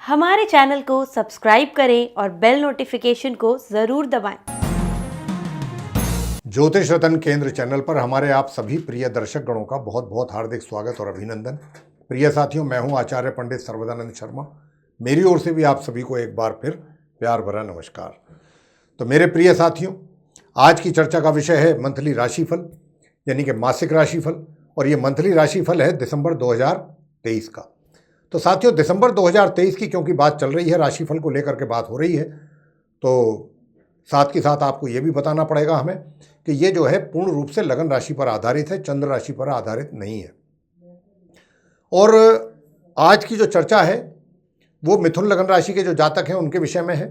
हमारे चैनल को सब्सक्राइब करें और बेल नोटिफिकेशन को ज़रूर दबाएं। ज्योतिष रतन केंद्र चैनल पर हमारे आप सभी प्रिय दर्शक गणों का बहुत बहुत हार्दिक स्वागत और अभिनंदन। प्रिय साथियों, मैं हूं आचार्य पंडित सर्वदानंद शर्मा। मेरी ओर से भी आप सभी को एक बार फिर प्यार भरा नमस्कार। तो मेरे प्रिय साथियों, आज की चर्चा का विषय है मंथली राशिफल, यानी कि मासिक राशिफल। और ये मंथली राशिफल है दिसंबर 2023 का। तो साथियों, दिसंबर 2023 की क्योंकि बात चल रही है, राशिफल को लेकर के बात हो रही है, तो साथ के साथ आपको ये भी बताना पड़ेगा हमें कि ये जो है पूर्ण रूप से लगन राशि पर आधारित है, चंद्र राशि पर आधारित नहीं है। और आज की जो चर्चा है वो मिथुन लगन राशि के जो जातक हैं उनके विषय में है।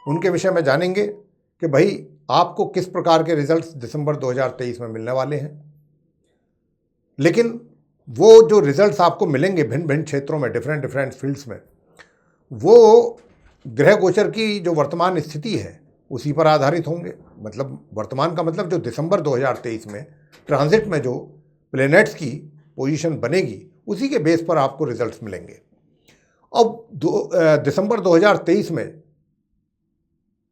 उनके विषय में जानेंगे कि भाई आपको किस प्रकार के रिजल्ट्स दिसंबर 2023 में मिलने वाले हैं। लेकिन वो जो रिजल्ट्स आपको मिलेंगे भिन्न भिन्न क्षेत्रों में, डिफरेंट फील्ड्स में, वो ग्रह गोचर की जो वर्तमान स्थिति है उसी पर आधारित होंगे। मतलब वर्तमान का मतलब जो दिसंबर 2023 में ट्रांजिट में जो प्लैनेट्स की पोजीशन बनेगी उसी के बेस पर आपको रिजल्ट्स मिलेंगे। अब दिसंबर 2023 में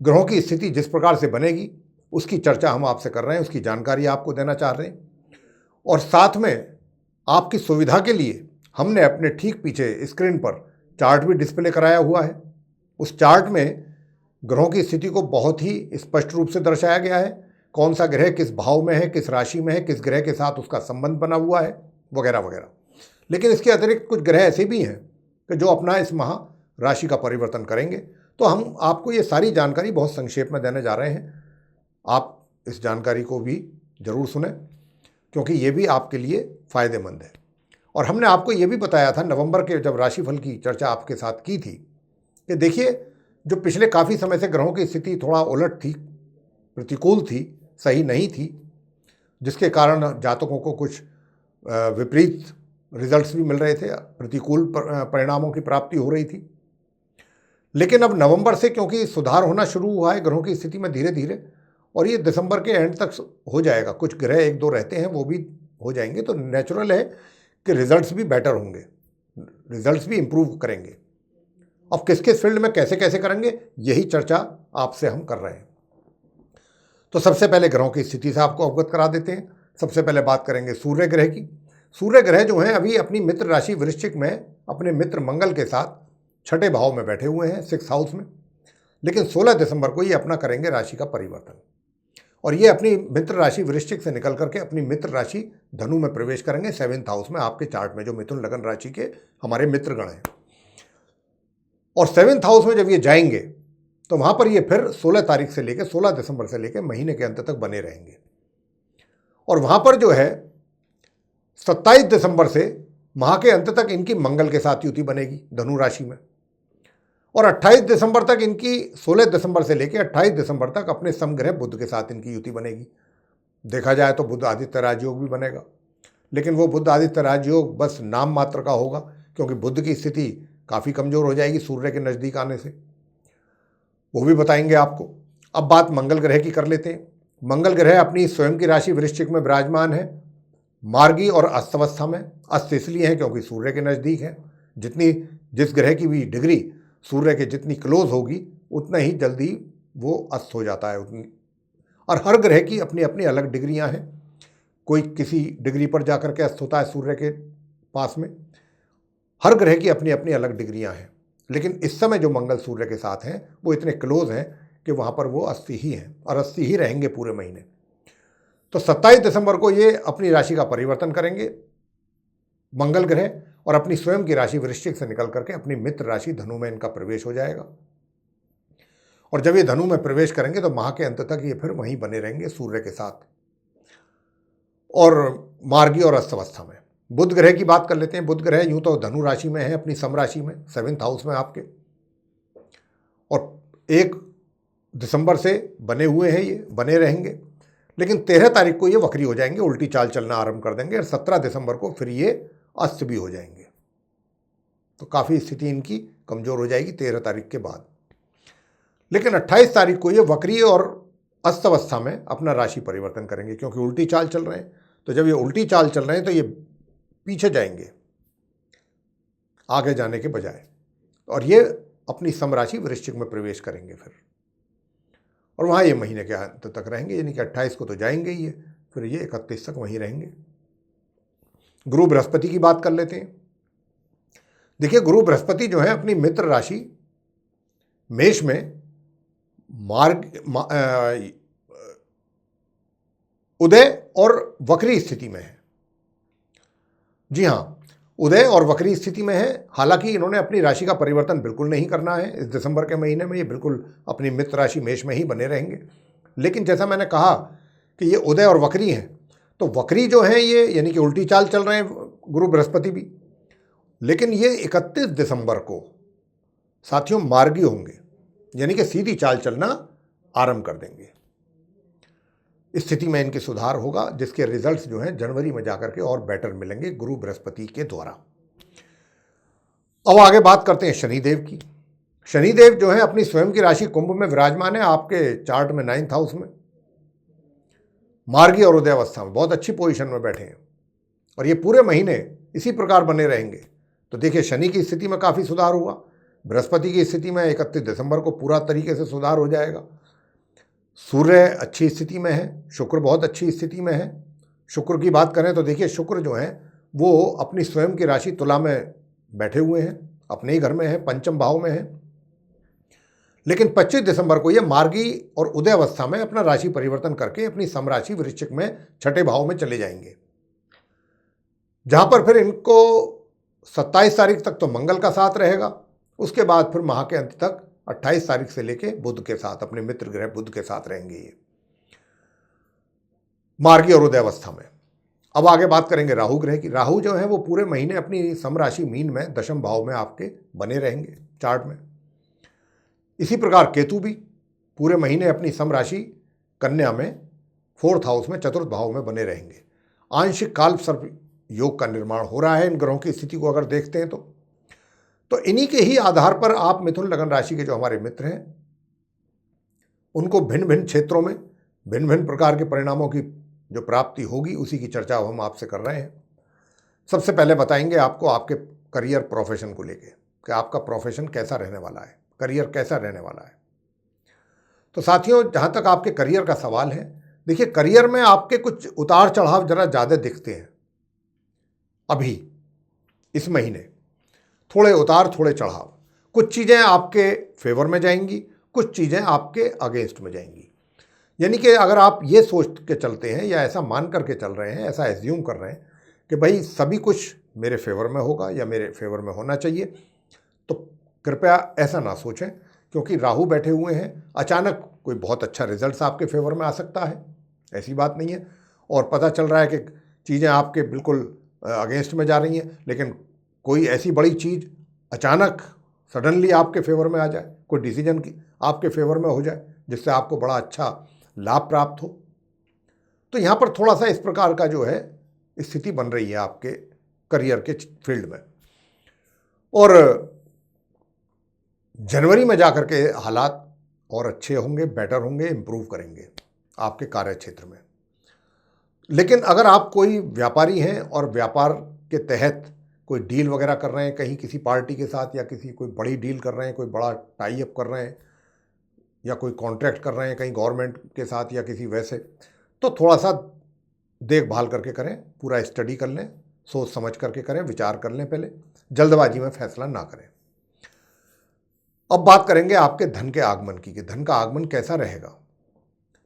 ग्रहों की स्थिति जिस प्रकार से बनेगी उसकी चर्चा हम आपसे कर रहे हैं, उसकी जानकारी आपको देना चाह रहे हैं। और साथ में आपकी सुविधा के लिए हमने अपने ठीक पीछे स्क्रीन पर चार्ट भी डिस्प्ले कराया हुआ है। उस चार्ट में ग्रहों की स्थिति को बहुत ही स्पष्ट रूप से दर्शाया गया है। कौन सा ग्रह किस भाव में है, किस राशि में है, किस ग्रह के साथ उसका संबंध बना हुआ है, वगैरह वगैरह। लेकिन इसके अतिरिक्त कुछ ग्रह ऐसे भी हैं कि जो अपना इस माह राशि का परिवर्तन करेंगे। तो हम आपको ये सारी जानकारी बहुत संक्षेप में देने जा रहे हैं। आप इस जानकारी को भी जरूर सुने क्योंकि ये भी आपके लिए फ़ायदेमंद है। और हमने आपको ये भी बताया था नवंबर के जब राशिफल की चर्चा आपके साथ की थी कि देखिए, जो पिछले काफ़ी समय से ग्रहों की स्थिति थोड़ा उलट थी, प्रतिकूल थी, सही नहीं थी, जिसके कारण जातकों को कुछ विपरीत रिजल्ट्स भी मिल रहे थे, प्रतिकूल परिणामों की प्राप्ति हो रही थी। लेकिन अब नवंबर से क्योंकि सुधार होना शुरू हुआ है ग्रहों की स्थिति में धीरे धीरे, और ये दिसंबर के एंड तक हो जाएगा। कुछ ग्रह एक दो रहते हैं वो भी हो जाएंगे, तो नेचुरल है कि रिजल्ट्स भी बेटर होंगे, रिजल्ट्स भी इम्प्रूव करेंगे। अब किस किस फील्ड में कैसे कैसे करेंगे यही चर्चा आपसे हम कर रहे हैं। तो सबसे पहले ग्रहों की स्थिति से आपको अवगत करा देते हैं। सबसे पहले बात करेंगे सूर्य ग्रह की। सूर्य ग्रह जो हैं अभी अपनी मित्र राशि वृश्चिक में अपने मित्र मंगल के साथ छठे भाव में बैठे हुए हैं, 6th हाउस में। लेकिन 16 दिसंबर को ये अपना करेंगे राशि का परिवर्तन, और ये अपनी मित्र राशि वृश्चिक से निकल करके अपनी मित्र राशि धनु में प्रवेश करेंगे, 7th हाउस में, आपके चार्ट में जो मिथुन लगन राशि के हमारे मित्रगण हैं। और 7th हाउस में जब ये जाएंगे तो वहां पर ये फिर 16 तारीख से लेकर 16 दिसंबर से लेकर महीने के अंत तक बने रहेंगे। और वहां पर जो है 27 दिसंबर से माह के अंत तक इनकी मंगल के साथ युति बनेगी धनु राशि में। और 28 दिसंबर तक इनकी 16 दिसंबर से लेकर 28 दिसंबर तक अपने समग्रह बुध के साथ इनकी युति बनेगी। देखा जाए तो बुध आदित्य राजयोग भी बनेगा, लेकिन वो बुध आदित्य राजयोग बस नाम मात्र का होगा क्योंकि बुध की स्थिति काफ़ी कमज़ोर हो जाएगी सूर्य के नज़दीक आने से, वो भी बताएंगे आपको। अब बात मंगल ग्रह की कर लेते हैं। मंगल ग्रह अपनी स्वयं की राशि वृश्चिक में विराजमान है, मार्गी और अस्तवस्था में। अस्त इसलिए है क्योंकि सूर्य के नज़दीक है। जिस ग्रह की भी डिग्री सूर्य के जितनी क्लोज होगी उतना ही जल्दी वो अस्त हो जाता है उतनी। और हर ग्रह की अपनी अपनी अलग डिग्रियां हैं। कोई किसी डिग्री पर जाकर के अस्त होता है सूर्य के पास में। हर ग्रह की अपनी अपनी अलग डिग्रियां हैं, लेकिन इस समय जो मंगल सूर्य के साथ हैं वो इतने क्लोज हैं कि वहाँ पर वो अस्थि ही हैं और अस्थि ही रहेंगे पूरे महीने। तो 27 दिसंबर को ये अपनी राशि का परिवर्तन करेंगे मंगल ग्रह, और अपनी स्वयं की राशि वृश्चिक से निकल करके अपनी मित्र राशि धनु में इनका प्रवेश हो जाएगा। और जब ये धनु में प्रवेश करेंगे तो माह के अंत तक ये फिर वहीं बने रहेंगे सूर्य के साथ और मार्गी और अस्तवस्था में। बुध ग्रह की बात कर लेते हैं। बुध ग्रह यूं तो धनु राशि में है, अपनी सम राशि में, 7th हाउस में आपके, और 1 दिसंबर से बने हुए हैं, ये बने रहेंगे। लेकिन 13 तारीख को ये वक्री हो जाएंगे, उल्टी चाल चलना आरंभ कर देंगे, और 17 दिसंबर को फिर ये अस्त भी हो जाएंगे। तो काफ़ी स्थिति इनकी कमज़ोर हो जाएगी 13 तारीख के बाद। लेकिन 28 तारीख को ये वक्री और अस्त अवस्था में अपना राशि परिवर्तन करेंगे क्योंकि उल्टी चाल चल रहे हैं। तो जब ये उल्टी चाल चल रहे हैं तो ये पीछे जाएंगे आगे जाने के बजाय। और ये अपनी समराशि वृश्चिक में प्रवेश करेंगे फिर, और वहाँ ये महीने के अंत तक रहेंगे, यानी कि 28 को तो जाएंगे ही, फिर ये 31 तक वहीं रहेंगे। गुरु बृहस्पति की बात कर लेते हैं। देखिए, गुरु बृहस्पति जो है अपनी मित्र राशि मेष में उदय और वक्री स्थिति में है। जी हाँ, उदय और वक्री स्थिति में है। हालांकि इन्होंने अपनी राशि का परिवर्तन बिल्कुल नहीं करना है इस दिसंबर के महीने में, ये बिल्कुल अपनी मित्र राशि मेष में ही बने रहेंगे। लेकिन जैसा मैंने कहा कि ये उदय और वक्री हैं, तो वक्री जो है ये यानी कि उल्टी चाल चल रहे हैं गुरु बृहस्पति भी, लेकिन ये 31 दिसंबर को साथियों मार्गी होंगे, यानी कि सीधी चाल चलना आरंभ कर देंगे। इस स्थिति में इनके सुधार होगा, जिसके रिजल्ट्स जो हैं जनवरी में जाकर के और बेटर मिलेंगे गुरु बृहस्पति के द्वारा। अब आगे बात करते हैं शनिदेव की। शनिदेव जो है अपनी स्वयं की राशि कुंभ में विराजमान है, आपके चार्ट में 9th हाउस में मार्गी और उदय अवस्था में बहुत अच्छी पोजीशन में बैठे हैं, और ये पूरे महीने इसी प्रकार बने रहेंगे। तो देखिए, शनि की स्थिति में काफ़ी सुधार हुआ, बृहस्पति की स्थिति में 31 दिसंबर को पूरा तरीके से सुधार हो जाएगा। सूर्य अच्छी स्थिति में है, शुक्र बहुत अच्छी स्थिति में है। शुक्र की बात करें तो देखिए, शुक्र जो है वो अपनी स्वयं की राशि तुला में बैठे हुए हैं, अपने ही घर में है, पंचम भाव में है। लेकिन 25 दिसंबर को ये मार्गी और उदय अवस्था में अपना राशि परिवर्तन करके अपनी समराशि वृश्चिक में 6ठे भाव में चले जाएंगे, जहां पर फिर इनको 27 तारीख तक तो मंगल का साथ रहेगा। उसके बाद फिर माह के अंत तक 28 तारीख से लेके बुध के साथ, अपने मित्र ग्रह बुध के साथ रहेंगे ये मार्गी और उदय अवस्था में। अब आगे बात करेंगे राहु ग्रह की। राहु जो है वो पूरे महीने अपनी समराशि मीन में दशम भाव में आपके बने रहेंगे चार्ट में। इसी प्रकार केतु भी पूरे महीने अपनी समराशि कन्या में 4th हाउस में चतुर्थ भाव में बने रहेंगे। आंशिक काल सर्प योग का निर्माण हो रहा है इन ग्रहों की स्थिति को अगर देखते हैं तो इन्हीं के ही आधार पर आप मिथुन लगन राशि के जो हमारे मित्र हैं उनको भिन्न भिन्न क्षेत्रों में भिन्न भिन्न प्रकार के परिणामों की जो प्राप्ति होगी उसी की चर्चा हम आपसे कर रहे हैं। सबसे पहले बताएंगे आपको आपके करियर प्रोफेशन को लेके कि आपका प्रोफेशन कैसा रहने वाला है, करियर कैसा रहने वाला है। तो साथियों, जहाँ तक आपके करियर का सवाल है, देखिए करियर में आपके कुछ उतार चढ़ाव जरा ज़्यादा दिखते हैं। अभी इस महीने थोड़े उतार थोड़े चढ़ाव, कुछ चीज़ें आपके फेवर में जाएंगी, कुछ चीज़ें आपके अगेंस्ट में जाएंगी। यानी कि अगर आप ये सोच के चलते हैं या ऐसा मान करके चल रहे हैं, ऐसा एज्यूम कर रहे हैं कि भाई सभी कुछ मेरे फेवर में होगा या मेरे फेवर में होना चाहिए, तो कृपया ऐसा ना सोचें, क्योंकि राहु बैठे हुए हैं। अचानक कोई बहुत अच्छा रिजल्ट आपके फेवर में आ सकता है, ऐसी बात नहीं है। और पता चल रहा है कि चीज़ें आपके बिल्कुल अगेंस्ट में जा रही हैं, लेकिन कोई ऐसी बड़ी चीज़ अचानक सडनली आपके फेवर में आ जाए, कोई डिसीजन की आपके फेवर में हो जाए जिससे आपको बड़ा अच्छा लाभ प्राप्त हो। तो यहाँ पर थोड़ा सा इस प्रकार का जो है स्थिति बन रही है आपके करियर के फील्ड में। और जनवरी में जाकर के हालात और अच्छे होंगे, बेटर होंगे, इम्प्रूव करेंगे आपके कार्य क्षेत्र में। लेकिन अगर आप कोई व्यापारी हैं और व्यापार के तहत कोई डील वगैरह कर रहे हैं कहीं किसी पार्टी के साथ, या किसी कोई बड़ी डील कर रहे हैं, कोई बड़ा टाई अप कर रहे हैं, या कोई कॉन्ट्रैक्ट कर रहे हैं कहीं गवर्नमेंट के साथ या किसी वैसे, तो थोड़ा सा देखभाल करके करें, पूरा स्टडी कर लें, सोच समझ करके करें, विचार कर लें, पहले जल्दबाजी में फैसला ना करें। अब बात करेंगे आपके धन के आगमन की कि धन का आगमन कैसा रहेगा।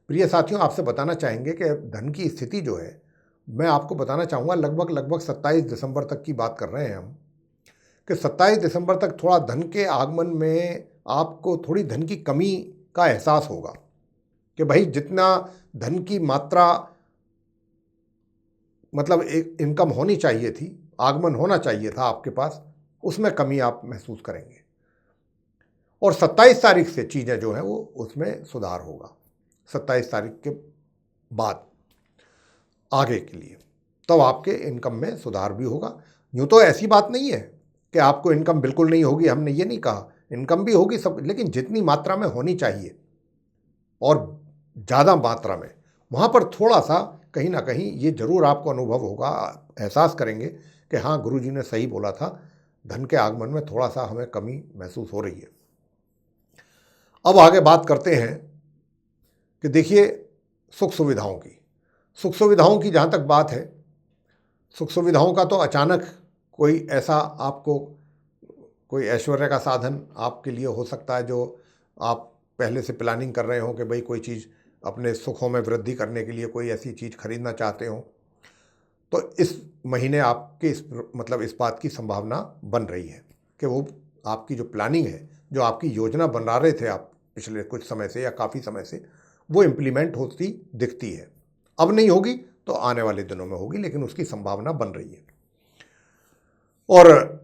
प्रिय साथियों, आपसे बताना चाहेंगे कि धन की स्थिति जो है, मैं आपको बताना चाहूँगा लगभग 27 दिसंबर तक की बात कर रहे हैं हम, कि 27 दिसंबर तक थोड़ा धन के आगमन में आपको थोड़ी धन की कमी का एहसास होगा कि भाई जितना धन की मात्रा मतलब एक इनकम होनी चाहिए थी, आगमन होना चाहिए था आपके पास, उसमें कमी आप महसूस करेंगे। और 27 तारीख से चीज़ें जो हैं वो उसमें सुधार होगा। 27 तारीख के बाद आगे के लिए तब आपके इनकम में सुधार भी होगा। यूँ तो ऐसी बात नहीं है कि आपको इनकम बिल्कुल नहीं होगी, हमने ये नहीं कहा, इनकम भी होगी सब, लेकिन जितनी मात्रा में होनी चाहिए और ज़्यादा मात्रा में, वहाँ पर थोड़ा सा कहीं ना कहीं ये जरूर आपको अनुभव होगा, एहसास करेंगे कि हाँ गुरुजी ने सही बोला था, धन के आगमन में थोड़ा सा हमें कमी महसूस हो रही है। अब आगे बात करते हैं कि देखिए सुख सुविधाओं की जहाँ तक बात है, सुख सुविधाओं का तो अचानक कोई ऐसा आपको कोई ऐश्वर्य का साधन आपके लिए हो सकता है जो आप पहले से प्लानिंग कर रहे हो कि भाई कोई चीज़ अपने सुखों में वृद्धि करने के लिए कोई ऐसी चीज़ खरीदना चाहते हो, तो इस महीने आपके इस बात की संभावना बन रही है कि वो आपकी जो प्लानिंग है, जो आपकी योजना बना रहे थे आप पिछले कुछ समय से या काफ़ी समय से, वो इम्प्लीमेंट होती दिखती है। अब नहीं होगी तो आने वाले दिनों में होगी, लेकिन उसकी संभावना बन रही है। और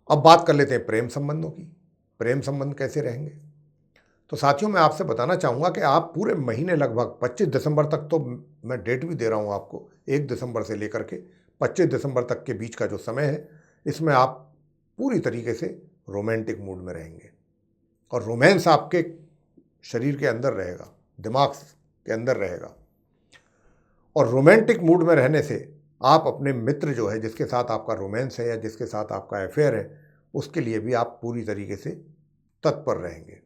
अब बात कर लेते हैं प्रेम संबंधों की। प्रेम संबंध कैसे रहेंगे? तो साथियों, मैं आपसे बताना चाहूँगा कि आप पूरे महीने लगभग 25 दिसंबर तक, तो मैं डेट भी दे रहा हूँ आपको, 1 दिसंबर से लेकर के 25 दिसंबर तक के बीच का जो समय है, इसमें आप पूरी तरीके से रोमांटिक मूड में रहेंगे और रोमांस आपके शरीर के अंदर रहेगा, दिमाग के अंदर रहेगा। और रोमांटिक मूड में रहने से आप अपने मित्र जो है, जिसके साथ आपका रोमांस है या जिसके साथ आपका अफेयर है, उसके लिए भी आप पूरी तरीके से तत्पर रहेंगे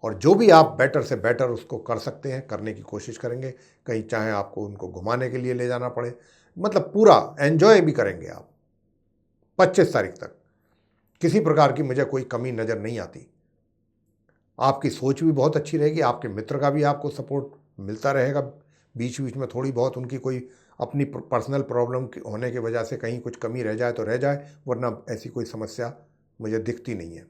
और जो भी आप बेटर से बेटर उसको कर सकते हैं करने की कोशिश करेंगे। कहीं चाहे आपको उनको घुमाने के लिए ले जाना पड़े, मतलब पूरा एंजॉय भी करेंगे आप 25 तारीख तक। किसी प्रकार की मुझे कोई कमी नज़र नहीं आती। आपकी सोच भी बहुत अच्छी रहेगी, आपके मित्र का भी आपको सपोर्ट मिलता रहेगा। बीच बीच में थोड़ी बहुत उनकी कोई अपनी पर्सनल प्रॉब्लम होने की वजह से कहीं कुछ कमी रह जाए तो रह जाए, वरना ऐसी कोई समस्या मुझे दिखती नहीं है।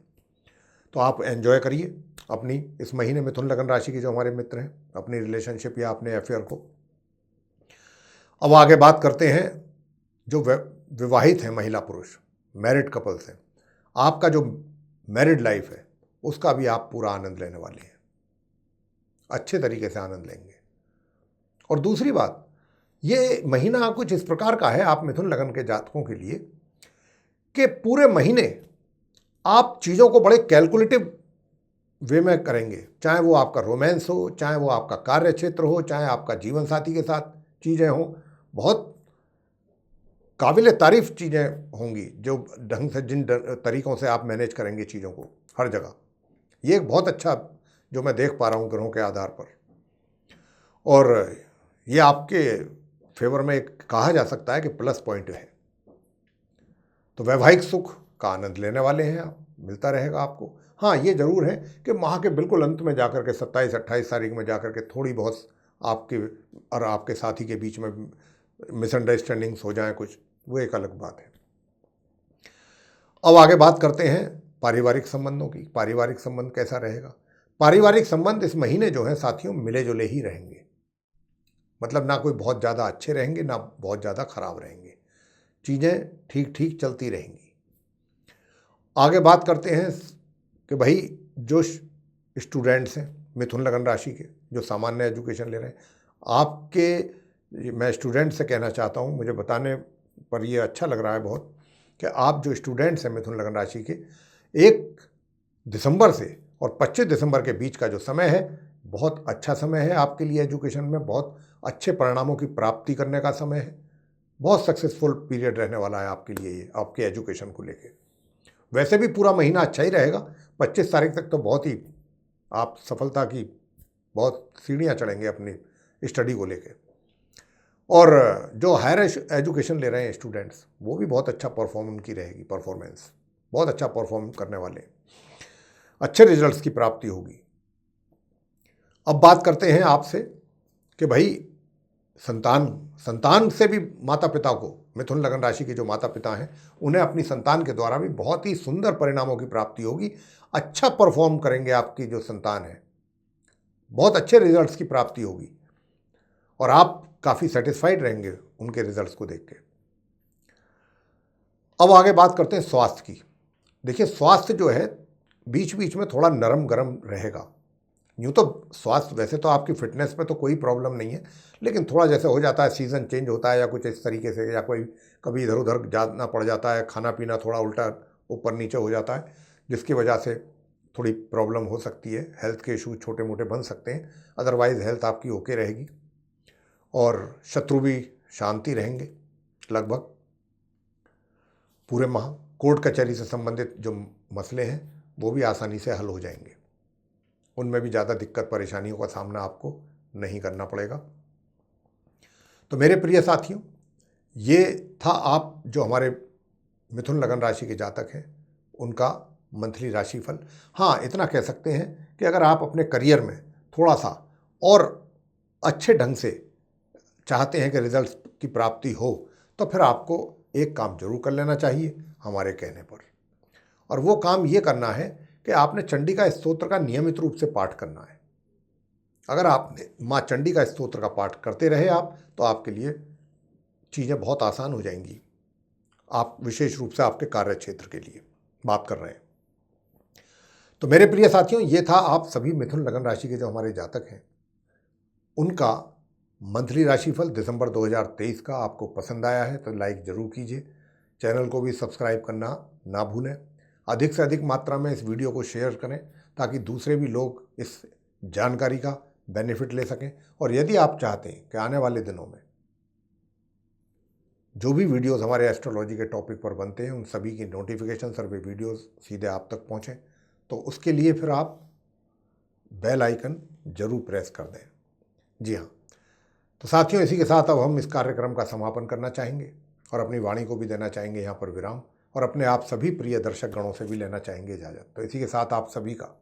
तो आप एंजॉय करिए अपनी इस महीने मिथुन लगन राशि के जो हमारे मित्र हैं, अपनी रिलेशनशिप या अपने अफेयर को। अब आगे बात करते हैं जो विवाहित हैं महिला पुरुष, मैरिड कपल्स हैं। आपका जो मैरिड लाइफ है उसका भी आप पूरा आनंद लेने वाले हैं, अच्छे तरीके से आनंद लेंगे। और दूसरी बात, ये महीना कुछ इस प्रकार का है आप मिथुन लगन के जातकों के लिए कि पूरे महीने आप चीज़ों को बड़े कैलकुलेटिव वे में करेंगे, चाहे वो आपका रोमांस हो, चाहे वो आपका कार्य क्षेत्र हो, चाहे आपका जीवन साथी के साथ चीज़ें हों। बहुत काबिल तारीफ चीज़ें होंगी जो ढंग से, जिन तरीक़ों से आप मैनेज करेंगे चीज़ों को हर जगह। ये एक बहुत अच्छा जो मैं देख पा रहा हूँ ग्रहों के आधार पर, और ये आपके फेवर में एक कहा जा सकता है कि प्लस पॉइंट है। तो वैवाहिक सुख का आनंद लेने वाले हैं आप, मिलता रहेगा आपको। हाँ, ये ज़रूर है कि माह के बिल्कुल अंत में जाकर के 27-28 तारीख में जाकर के थोड़ी बहुत आपके और आपके साथी के बीच में मिसअंडरस्टैंडिंग्स हो जाए कुछ, वो एक अलग बात है। अब आगे बात करते हैं पारिवारिक संबंधों की। पारिवारिक संबंध कैसा रहेगा? पारिवारिक संबंध इस महीने जो है साथियों मिले जुले ही रहेंगे, मतलब ना कोई बहुत ज़्यादा अच्छे रहेंगे ना बहुत ज़्यादा खराब रहेंगे, चीज़ें ठीक ठीक चलती रहेंगी। आगे बात करते हैं कि भाई जो स्टूडेंट्स हैं मिथुन लगन राशि के, जो सामान्य एजुकेशन ले रहे हैं, आपके, मैं स्टूडेंट से कहना चाहता हूँ, मुझे बताने पर ये अच्छा लग रहा है बहुत कि आप जो स्टूडेंट्स हैं मिथुन लगन राशि के, 1 दिसंबर से और 25 दिसंबर के बीच का जो समय है बहुत अच्छा समय है आपके लिए। एजुकेशन में बहुत अच्छे परिणामों की प्राप्ति करने का समय है, बहुत सक्सेसफुल पीरियड रहने वाला है आपके लिए ये, आपके एजुकेशन को लेके। वैसे भी पूरा महीना अच्छा ही रहेगा, 25 तारीख तक तो बहुत ही आप सफलता की बहुत सीढ़ियाँ चढ़ेंगे अपनी स्टडी को लेके। और जो हायर एजुकेशन ले रहे हैं स्टूडेंट्स, वो भी बहुत अच्छा परफॉर्म उनकी रहेगी, परफॉर्मेंस बहुत अच्छा परफॉर्म करने वाले, अच्छे रिजल्ट्स की प्राप्ति होगी। अब बात करते हैं आपसे कि भाई संतान से भी माता पिता को, मिथुन लगन राशि के जो माता पिता हैं उन्हें अपनी संतान के द्वारा भी बहुत ही सुंदर परिणामों की प्राप्ति होगी। अच्छा परफॉर्म करेंगे आपकी जो संतान है, बहुत अच्छे रिजल्ट्स की प्राप्ति होगी और आप काफ़ी सेटिस्फाइड रहेंगे उनके रिजल्ट्स को देख के। अब आगे बात करते हैं स्वास्थ्य की। देखिए, स्वास्थ्य जो है बीच बीच में थोड़ा नरम गरम रहेगा। यूँ तो स्वास्थ्य, वैसे तो आपकी फिटनेस में तो कोई प्रॉब्लम नहीं है, लेकिन थोड़ा जैसे हो जाता है, सीज़न चेंज होता है या कुछ इस तरीके से, या कोई कभी इधर उधर जाना पड़ जाता है, खाना पीना थोड़ा उल्टा ऊपर नीचे हो जाता है, जिसकी वजह से थोड़ी प्रॉब्लम हो सकती है। हेल्थ के इशू छोटे मोटे बन सकते हैं, अदरवाइज़ हेल्थ आपकी ओके रहेगी और शत्रु भी शांति रहेंगे लगभग। पूरे माह कोर्ट कचहरी से संबंधित जो मसले हैं वो भी आसानी से हल हो जाएंगे, उनमें भी ज़्यादा दिक्कत परेशानियों का सामना आपको नहीं करना पड़ेगा। तो मेरे प्रिय साथियों, ये था आप जो हमारे मिथुन लगन राशि के जातक हैं उनका मंथली राशिफल। हाँ, इतना कह सकते हैं कि अगर आप अपने करियर में थोड़ा सा और अच्छे ढंग से चाहते हैं कि रिजल्ट की प्राप्ति हो, तो फिर आपको एक काम जरूर कर लेना चाहिए हमारे कहने पर, और वो काम ये करना है कि आपने चंडिका स्तोत्र का नियमित रूप से पाठ करना है। अगर आपने माँ चंडी का स्तोत्र का पाठ करते रहे आप, तो आपके लिए चीज़ें बहुत आसान हो जाएंगी। आप विशेष रूप से आपके कार्य क्षेत्र के लिए बात कर रहे हैं। तो मेरे प्रिय साथियों, ये था आप सभी मिथुन लगन राशि के जो हमारे जातक हैं उनका मंथली राशिफल दिसंबर 2023 का। आपको पसंद आया है तो लाइक ज़रूर कीजिए, चैनल को भी सब्सक्राइब करना ना भूलें, अधिक से अधिक मात्रा में इस वीडियो को शेयर करें ताकि दूसरे भी लोग इस जानकारी का बेनिफिट ले सकें। और यदि आप चाहते हैं कि आने वाले दिनों में जो भी वीडियोस हमारे एस्ट्रोलॉजी के टॉपिक पर बनते हैं उन सभी की नोटिफिकेशन सर्वे वीडियोस सीधे आप तक पहुंचें, तो उसके लिए फिर आप बेल आइकन जरूर प्रेस कर दें। जी हाँ, तो साथियों, इसी के साथ अब हम इस कार्यक्रम का समापन करना चाहेंगे और अपनी वाणी को भी देना चाहेंगे यहाँ पर विराम, और अपने आप सभी प्रिय दर्शक गणों से भी लेना चाहेंगे इजाज़त। तो इसी के साथ आप सभी का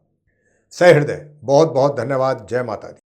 सहृदय बहुत बहुत धन्यवाद। जय माता दी।